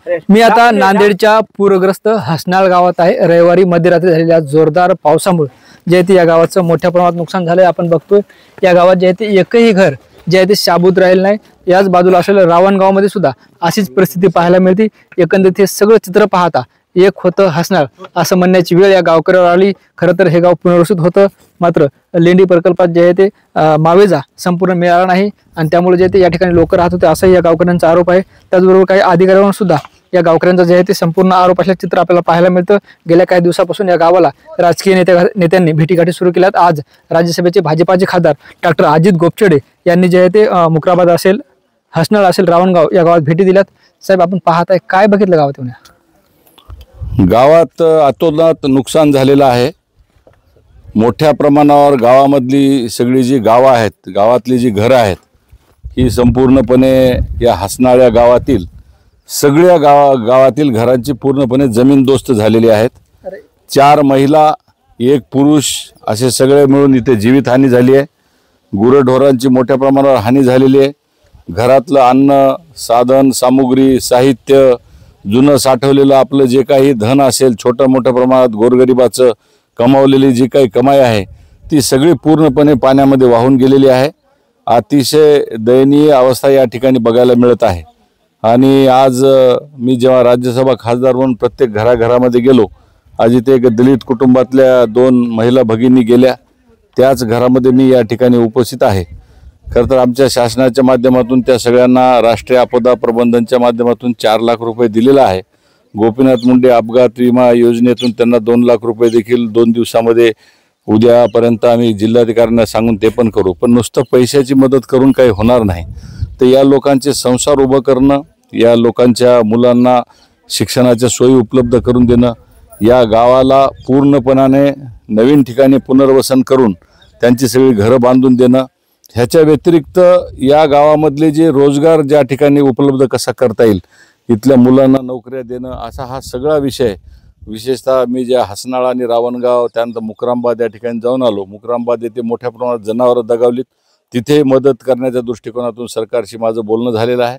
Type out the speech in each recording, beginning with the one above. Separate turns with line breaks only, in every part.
मी आता नांदेडच्या पूरग्रस्त हसनाळ गावात आहे। रविवारी मध्यरात्री झालेल्या जोरदार पावसामुळे जे ते या गावाचं मोठ्या प्रमाणात नुकसान झालंय। आपण बघतोय या गावात जे ते एकही घर जे ते शाबूत राहिलं नाही। याच बाजूला असलेल्या रावणगाव मध्ये सुद्धा अशीच परिस्थिती पाहायला मिळते। एकंदरीत हे सगळं चित्र पाहता एक होतं हसनाळ असं म्हणण्याची वेळ या गावकऱ्यावर आली। खरं तर हे गाव पुनर्वसित होतं, मात्र लेंडी प्रकल्पात जे ते मावेजा संपूर्ण मिळाला नाही आणि त्यामुळे जे ते या ठिकाणी लोक राहत होते असं या गावकऱ्यांचा आरोप आहे। त्याचबरोबर काही अधिकाऱ्यांवर सुद्धा या गावकऱ्यांचा जे आहे ते संपूर्ण आरोप असल्याचे चित्र आपल्याला पाहायला मिळतं। गेल्या काही दिवसापासून या गावाला राजकीय नेत्यांनी भेटीगाठी सुरू केल्यात। आज राज्यसभेचे भाजपाचे खासदार डॉक्टर अजित गोपछडे यांनी जे आहे ते मुक्राबाद असेल, हसनाळ असेल, रावणगाव या गावात भेटी दिल्यात। साहेब, आपण पाहताय काय बघितलं गावात?
गावात अतोनात नुकसान झालेलं आहे। मोठ्या प्रमाणावर गावामधली सगळी जी गावं आहेत, गावातली जी घरं आहेत, ही संपूर्णपणे या हसनाळ या गावातील सगळ्या गावातील घरांची पूर्णपणे जमीनदोस्त झालेली आहेत। 4 महिला 1 पुरुष असे सगळे मिळून इथे जीवितहानी झाली आहे। गुरढोरांची मोठ्या प्रमाणावर हानी झालेली आहे। घरातलं अन्न, साधन सामुग्री, साहित्य, जुनं साठवलेलं आपलं जे काही धन असेल, छोट्या मोठ्या प्रमाणात गोरगरिबाचं कमावलेली जी काही कमाई आहे ती सगळी पूर्णपणे पाण्यामध्ये वाहून गेलेली आहे। अतिशय दयनीय अवस्था या ठिकाणी बघायला मिळत आहे। आणि आज मी जेव्हा राज्यसभा खासदार म्हणून प्रत्येक घराघरामध्ये गेलो, आज इथे एक दलित कुटुंबातल्या 2 महिला भगिनी गेल्या, त्याच घरामध्ये मी या ठिकाणी उपस्थित आहे। खरं तर आमच्या शासनाच्या माध्यमातून त्या सगळ्यांना राष्ट्रीय आपदा प्रबंधनच्या माध्यमातून 4 लाख रुपये दिलेला आहे। गोपीनाथ मुंडे अपघात विमा योजनेतून त्यांना 2 लाख रुपये देखील 2 दिवसामध्ये उद्यापर्यंत आम्ही जिल्हाधिकाऱ्यांना सांगून ते पण करू। पण नुसतं पैशाची मदत करून काही होणार नाही। तर या लोकांचे संसार उभं करणं, या लोकांच्या मुलांना शिक्षणाच्या सोयी उपलब्ध करून देणं, या गावाला पूर्णपणाने नवीन ठिकाणी पुनर्वसन करून त्यांची सगळी घरं बांधून देणं, ह्याच्या व्यतिरिक्त या गावामधले जे रोजगार ज्या ठिकाणी उपलब्ध कसा करता येईल, इथल्या मुलांना नोकऱ्या देणं, असा हा सगळा विषय। विशेषतः मी ज्या हसनाळ आणि रावणगाव त्यानंतर मुक्रामबाद या ठिकाणी जाऊन आलो। मुक्रामबाद येथे मोठ्या प्रमाणात जनावरं दगावलीत, तिथे मदत करण्याच्या दृष्टिकोनातून सरकारशी माझं बोलणं झालेलं आहे।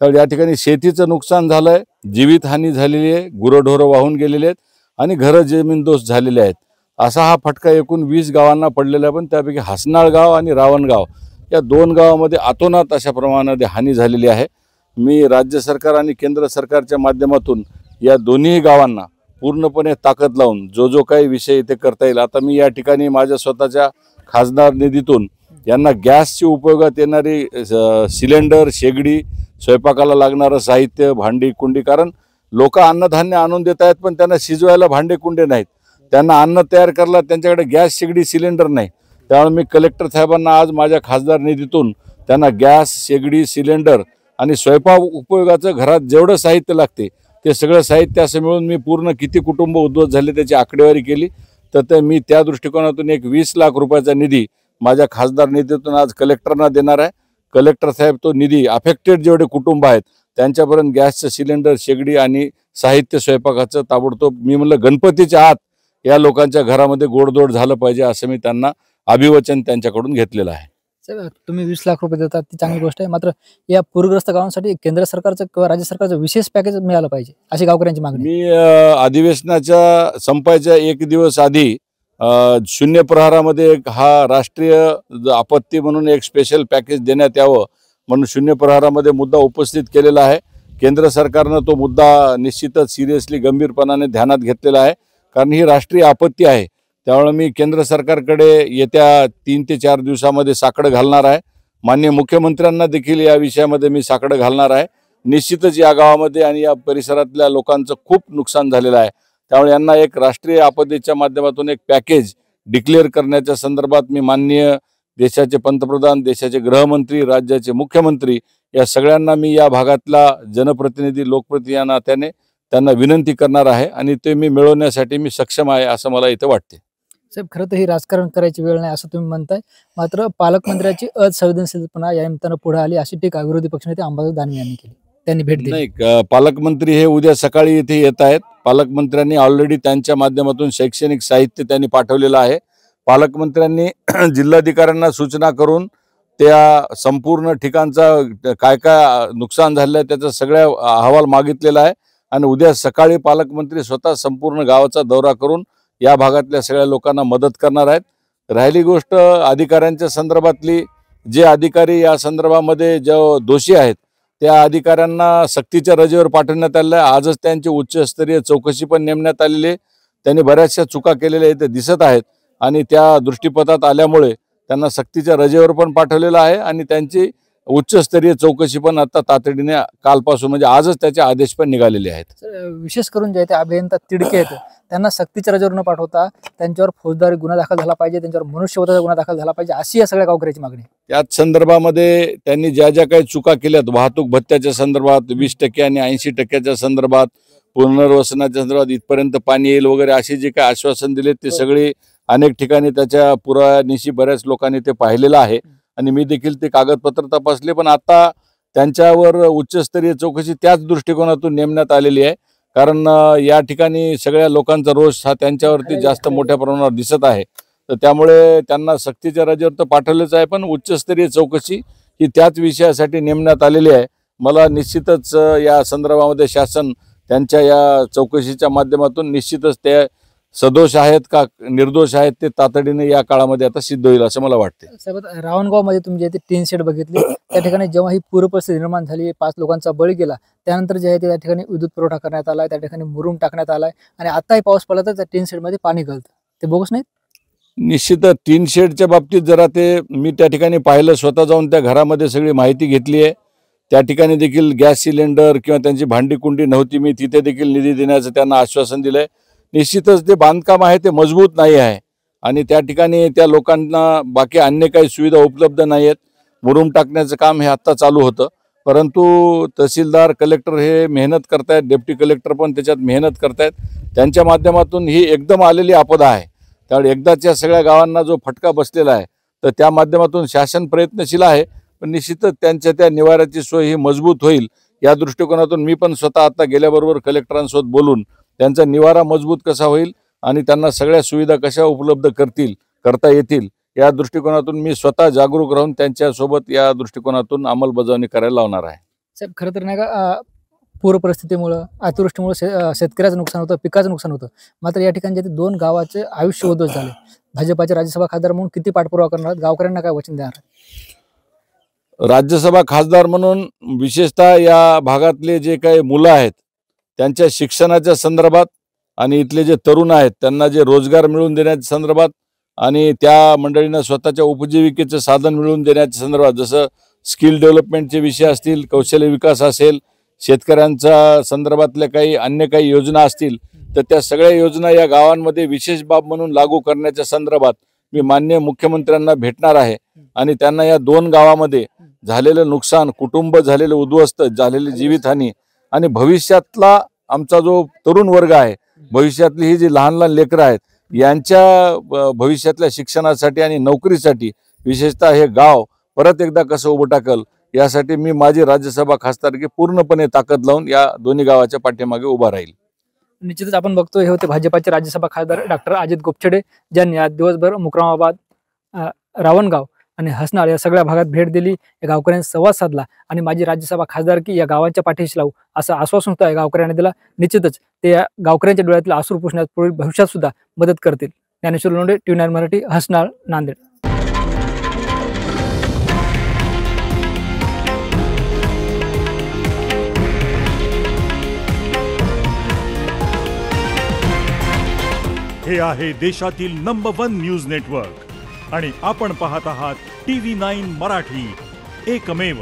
तर या ठिकाणी शेतीचं नुकसान झालं आहे, जीवितहानी झालेली आहे, गुरंढोरं वाहून गेलेले आहेत आणि घरं जमीनदोस्त झालेले आहेत। असा हा फटका एकूण 20 गावांना पडलेला आहे। पण त्यापैकी हसनाळ गाव आणि रावणगाव या 2 गावामध्ये अतोनात अशा प्रमाणात हानी झालेली आहे। मी राज्य सरकार आणि केंद्र सरकारच्या माध्यमातून या दोन्ही गावांना पूर्णपणे ताकद लावून जो काही विषय इथे करता येईल, आता मी या ठिकाणी माझ्या स्वतःच्या खासदार निधीतून यांना गॅसची उपयोगात येणारी सिलेंडर, शेगडी, स्वयंपाकाला लागणारं साहित्य, भांडी कुंडी, कारण लोक अन्नधान्य आणून देत आहेत पण त्यांना शिजवायला भांडे कुंडे नाहीत, त्यांना अन्न तयार करायला त्यांच्याकडे गॅस, शेगडी, सिलेंडर नाही। त्यामुळे मी कलेक्टर साहेबांना आज माझ्या खासदार निधीतून त्यांना गॅस, शेगडी, सिलेंडर आणि स्वयंपाक उपयोगाचं घरात जेवढं साहित्य लागते ते सगळं साहित्य असं मिळून मी पूर्ण किती कुटुंब उद्ध्वस्त झाले त्याची आकडेवारी केली। तर मी त्या दृष्टिकोनातून एक 20 लाख रुपयाचा निधी माझ्या खासदार निधीतून आज कलेक्टरना देणार आहे। कलेक्टर साहेब तो निधी अफेक्टेड जेवढे कुटुंब आहेत त्यांच्यापर्यंत गॅसचं सिलेंडर, शेगडी आणि साहित्य स्वयंपाकाचं ताबडतोब, मी म्हणलं गणपतीच्या आत या लोकांच्या घरामध्ये गोडधोड झालं पाहिजे असं मी त्यांना अभिवचन त्यांच्याकडून घेतलेलं आहे।
साहेब, तुम्ही 20 लाख रुपये देतात ती चांगली गोष्ट आहे, मात्र या पूरग्रस्त गावांसाठी केंद्र सरकारचं किंवा राज्य सरकारचं विशेष पॅकेज मिळालं पाहिजे अशी गावकऱ्यांची मागणी।
मी अधिवेशनाच्या संपायच्या 1 दिवस आधी शून्य प्रहारामध्ये हा राष्ट्रीय आपत्ती म्हणून एक स्पेशल पॅकेज देण्यात यावं म्हणून शून्य प्रहारामध्ये मुद्दा उपस्थित केलेला आहे। केंद्र सरकारनं तो मुद्दा निश्चितच सिरियसली गंभीरपणाने ध्यानात घेतलेला आहे, कारण ही राष्ट्रीय आपत्ती आहे। त्यामुळे मी केंद्र सरकारकडे येत्या 3 ते 4 दिवसामध्ये साकडं घालणार आहे। माननीय मुख्यमंत्र्यांना देखील या विषयामध्ये मी साकडं घालणार आहे। निश्चितच या गावामध्ये आणि या परिसरातल्या लोकांचं खूप नुकसान झालेलं आहे, त्यामुळे यांना एक राष्ट्रीय आपत्तीच्या माध्यमातून एक पॅकेज डिक्लेअर करण्याच्या संदर्भात मी माननीय देशाचे पंतप्रधान, देशाचे गृहमंत्री, राज्याचे मुख्यमंत्री या सगळ्यांना मी या भागातला जनप्रतिनिधी, लोकप्रतिनिधी या नात्याने त्यांना विनंती करणार आहे आणि ते मी मिळवण्यासाठी मी सक्षम आहे असं मला इथे वाटते।
साहेब, खरं तर ही राजकारण करायची वेळ नाही असं तुम्ही म्हणताय, मात्र पालकमंत्र्याची असंवेदनशीलपणा या निमित्तानं पुढे आली अशी टीका विरोधी पक्षनेते अंबादास दानवे यांनी केली। त्यांनी भेट दिली
नाही, पालकमंत्री हे उद्या सकाळी इथे येत आहेत। पालकमंत्र्यांनी ऑलरेडी त्यांच्या माध्यमातून शैक्षणिक साहित्य त्यांनी पाठवलेलं आहे। पालकमंत्र्यांनी जिल्हाधिकाऱ्यांना सूचना करून त्या संपूर्ण ठिकाणचा काय काय नुकसान झालेलं आहे त्याचा सगळ्या अहवाल मागितलेला आहे आणि उद्या सकाळी पालकमंत्री स्वतः संपूर्ण गावाचा दौरा करून या भागातल्या सगळ्या लोकांना मदत करणार आहेत. राहिली गोष्ट अधिकाऱ्यांच्या संदर्भातली, जे अधिकारी या संदर्भामध्ये जो दोषी आहेत त्या अधिकाऱ्यांना सक्तीच्या रजेवर पाठवण्यात आलेलं आहे. आजच त्यांची उच्चस्तरीय चौकशी पण नेमण्यात आलेली आहे. त्यांनी बऱ्याचशा चुका केलेल्या इथे दिसत आहेत आणि त्या दृष्टीपथात आल्यामुळे त्यांना सक्तीच्या रजेवर पण पाठवलेलं आहे आणि त्यांची उच्चस्तरीय चौकशी पण आता तातडीने कालपासून म्हणजे आजच त्याचे आदेश पण निघालेले आहेत.
विशेष करून जे ते अभियंता तिडके आहेत त्यांना सक्तीच्या रजेवर न पाठवता त्यांच्यावर फौजदारी गुन्हा दाखल झाला पाहिजे, त्यांच्यावर मनुष्यवधाचा गुन्हा दाखल झाला पाहिजे, अशी या सगळ्या गावकऱ्याची मागणी.
त्याच संदर्भामध्ये त्यांनी ज्या ज्या काही चुका केल्यात वाहतूक भत्त्याच्या संदर्भात 20% आणि 80% संदर्भात, पुनर्वसनाच्या संदर्भात इथपर्यंत पाणी येईल वगैरे अशी जे काही आश्वासन दिले ते सगळी अनेक ठिकाणी त्याच्या पुराव्यानिशी बऱ्याच लोकांनी ते पाहिलेलं आहे आणि मी देखील ते कागदपत्र तपासले. पण आता त्यांच्यावर उच्चस्तरीय चौकशी त्याच दृष्टिकोनातून नेमण्यात आलेली आहे, कारण या ठिकाणी सगळ्या लोकांचा रोष हा त्यांच्यावरती जास्त मोठ्या प्रमाणावर दिसत आहे. तर त्यामुळे त्यांना सक्तीच्या रजेवर तर पाठवलेच आहे, पण उच्चस्तरीय चौकशी ही त्याच विषयासाठी नेमण्यात आलेली आहे. मला निश्चितच या संदर्भामध्ये शासन त्यांच्या या चौकशीच्या माध्यमातून निश्चितच ते सदोष आहेत का निर्दोष आहेत ते तातडीने या काळामध्ये आता सिद्ध होईल असं मला वाटते.
साहेब, रावणगावमध्ये तुम्ही जे टीन शेड बघितले त्या ठिकाणी जेव्हा ही पूर परिस्थिती निर्माण झाली, 5 लोकांचा बळी गेला, त्यानंतर जे आहे ते त्या ठिकाणी विद्युत पुरवठा करण्यात आलाय, त्या ठिकाणी मुरुम टाकण्यात आलाय आणि आताही पाऊस पडला तर त्या टीन शेडमध्ये पाणी गळतं. ते बोगस नाही?
निश्चितच टीन शेडच्या बाबतीत जरा ते मी त्या ठिकाणी पाहिलं, स्वतः जाऊन त्या घरामध्ये सगळी माहिती घेतली आहे. त्या ठिकाणी देखील गॅस सिलेंडर किंवा त्यांची भांडी कुंडी नव्हती, मी तिथे देखील निधी देण्याचं त्यांना आश्वासन दिलंय. निश्चितच ते बांधकाम आहे ते मजबूत नाही आहे आणि त्या ठिकाणी त्या लोकांना बाकी अन्य काही सुविधा उपलब्ध नाही आहेत. मुरुम टाकण्याचं काम हे आत्ता चालू होतं, परंतु तहसीलदार कलेक्टर हे मेहनत करतायत, डेप्टी कलेक्टर पण त्याच्यात मेहनत करतायत. त्यांच्या माध्यमातून ही एकदम आलेली आपदा आहे, त्यामुळे एकदाच्या सगळ्या गावांना जो फटका बसलेला आहे तर त्या माध्यमातून शासन प्रयत्नशील आहे. पण निश्चितच त्यांच्या त्या निवाऱ्याची सोय ही मजबूत होईल या दृष्टिकोनातून मी पण स्वतः आता गेल्याबरोबर कलेक्टरांसोबत बोलून त्यांचा निवारा मजबूत कसा होईल आणि त्यांना सगळ्या सुविधा कशा उपलब्ध करता येतील या दृष्टिकोनातून मी स्वतः जागरूक राहून त्यांच्यासोबत या दृष्टिकोनातून अंमलबजावणी करायला लावणार आहे.
साहेब, खरं तर नाही का पूर परिस्थितीमुळं, अतिवृष्टीमुळे शेतकऱ्याचं नुकसान होतं, पिकाचं नुकसान होतं, मात्र या ठिकाणी जे 2 गावाचे आयुष्य उद्ध्वस्त झाले. भाजपाचे राज्यसभा खासदार म्हणून किती पाठपुरावा करणार, गावकऱ्यांना काय वचन देणार?
राज्यसभा खासदार म्हणून विशेषतः या भागातले जे काही मुलं आहेत त्यांच्या शिक्षणाच्या संदर्भात आणि इथले जे तरुण आहेत त्यांना जे रोजगार मिळवून देण्याच्या संदर्भात आणि त्या मंडळींना स्वतःच्या उपजीविकेचं साधन मिळवून देण्याच्या संदर्भात, जसं स्किल डेव्हलपमेंटचे विषय असतील, कौशल्य विकास असेल, शेतकऱ्यांच्या संदर्भातल्या काही अन्य काही योजना असतील तर त्या सगळ्या योजना या गावांमध्ये विशेष बाब म्हणून लागू करण्याच्या संदर्भात मी माननीय मुख्यमंत्र्यांना भेटणार आहे आणि त्यांना या 2 गावामध्ये झालेलं नुकसान, कुटुंब झालेलं उद्ध्वस्त, झालेली जीवितहानी आणि भविष्यातला आमचा जो तरुण वर्ग आहे, भविष्यातली ही जी लहान लहान लेकरं आहेत यांच्या भविष्यातल्या शिक्षणासाठी आणि नोकरीसाठी विशेषतः हे गाव परत एकदा कसं उभं टाकल यासाठी मी माझी राज्यसभा खासदारकी पूर्णपणे ताकद लावून या दोन्ही गावाच्या पाठीमागे उभा राहील.
निश्चितच आपण बघतो हे होते भाजपाचे राज्यसभा खासदार डॉक्टर अजित गोपछडे, ज्यांनी आज दिवसभर मुक्रामाबाद, रावणगाव आणि हसनाळ या सगळ्या भागात भेट दिली, या गावकऱ्यांशी संवाद साधला आणि माझी राज्यसभा खासदारकी या गावांच्या पाठीशी लावू असं आश्वासन सुद्धा या गावकऱ्यांनी दिला. निश्चितच ते या गावकऱ्यांच्या डोळ्यातले अश्रू पुसण्यात पुढील भविष्यात सुद्धा मदत करतील. ज्ञानेश्वर लोंढे, TV9 मराठी, हसनाळ, नांदेड.
हे आहे देशातील नंबर 1 न्यूज नेटवर्क आणि आपण पाहत आहात TV9 मराठी, एकमेव.